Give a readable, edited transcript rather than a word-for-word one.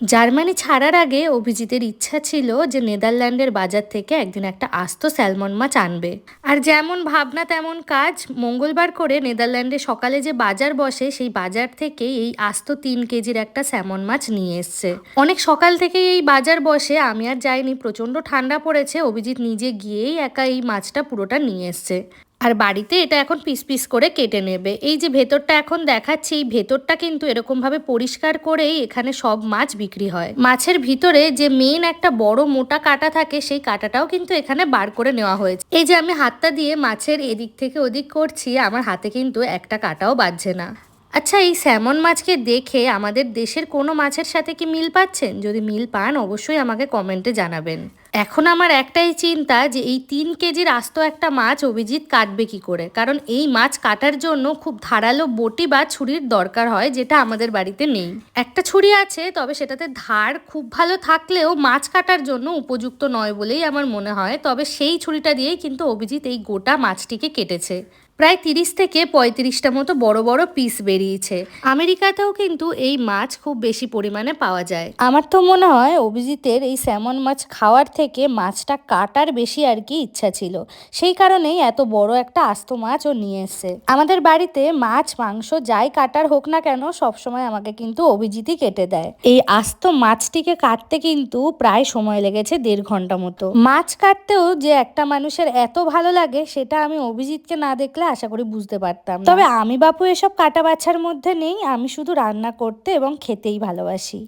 Germany ছাড়ার আগে অভিজিতের ইচ্ছা ছিল যে নেদারল্যান্ডের বাজার থেকে একদিন একটা আস্ত স্যালমন মাছ আনবে। আর যেমন ভাবনা তেমন কাজ, মঙ্গলবার করে নেদারল্যান্ডে সকালে যে বাজার বসে সেই বাজার থেকে এই আস্ত 3 কেজির একটা স্যামন মাছ নিয়ে এসছে। অনেক সকাল থেকেই এই বাজার বসে, আমি আর যাইনি, প্রচণ্ড ঠান্ডা পড়েছে, অভিজিৎ নিজে গিয়েই একা এই মাছটা পুরোটা নিয়ে এসছে। আর বাড়িতে এটা এখন পিস পিস করে কেটে নেবে। এই যে ভেতরটা এখন দেখাচ্ছি, এই ভেতরটা কিন্তু এরকম ভাবে পরিষ্কার করেই এখানে সব মাছ বিক্রি হয়। মাছের ভিতরে যে মেন একটা বড় মোটা কাঁটা থাকে, সেই কাঁটাটাও কিন্তু এখানে বার করে নেওয়া হয়েছে। এই যে আমি হাতটা দিয়ে মাছের এদিক থেকে ওদিক করছি, আমার হাতে কিন্তু একটা কাঁটাও বাজছে না। আচ্ছা, এই স্যামন মাছকে দেখে আমাদের দেশের কোনো মাছের সাথে কি মিল পাচ্ছেন? যদি মিল পান অবশ্যই আমাকে কমেন্টে জানাবেন। এখন আমার একটাই চিন্তা যে এই 3 কেজির আস্ত একটা মাছ অভিজিৎ কাটবে কি করে, কারণ এই মাছ কাটার জন্য খুব ধারালো বটি বা ছুরির দরকার হয়, যেটা আমাদের বাড়িতে নেই। একটা ছুরি আছে, তবে সেটাতে ধার খুব ভালো থাকলেও মাছ কাটার জন্য উপযুক্ত নয় বলেই আমার মনে হয়। তবে সেই ছুরিটা দিয়েই কিন্তু অভিজিৎ এই গোটা মাছটিকে কেটেছে। প্রায় 30 থেকে 35টা মতো বড় বড় পিস বেরিয়েছে। আমেরিকাতেও কিন্তু এই মাছ খুব বেশি পরিমাণে পাওয়া যায়। আমার তো মনে হয় অভিজিতের এই স্যামন মাছ খাওয়ার থেকে মাছটা কাটার বেশি আর কি ইচ্ছা ছিল, সেই কারণেই এত বড় একটা আস্ত মাছ ও নিয়ে এসছে। আমাদের বাড়িতে মাছ মাংস যাই কাটার হোক না কেন, সবসময় আমাকে কিন্তু অভিজিৎই কেটে দেয়। এই আস্ত মাছটিকে কাটতে কিন্তু প্রায় সময় লেগেছে 1.5 ঘন্টা মতো। মাছ কাটতেও যে একটা মানুষের এত ভালো লাগে, সেটা আমি অভিজিৎকে না দেখলে আশা করি বুঝতে পারতাম না। তবে আমি বাপু এসব কাটা বাছার মধ্যে নেই, আমি শুধু রান্না করতে এবং খেতেই ভালোবাসি।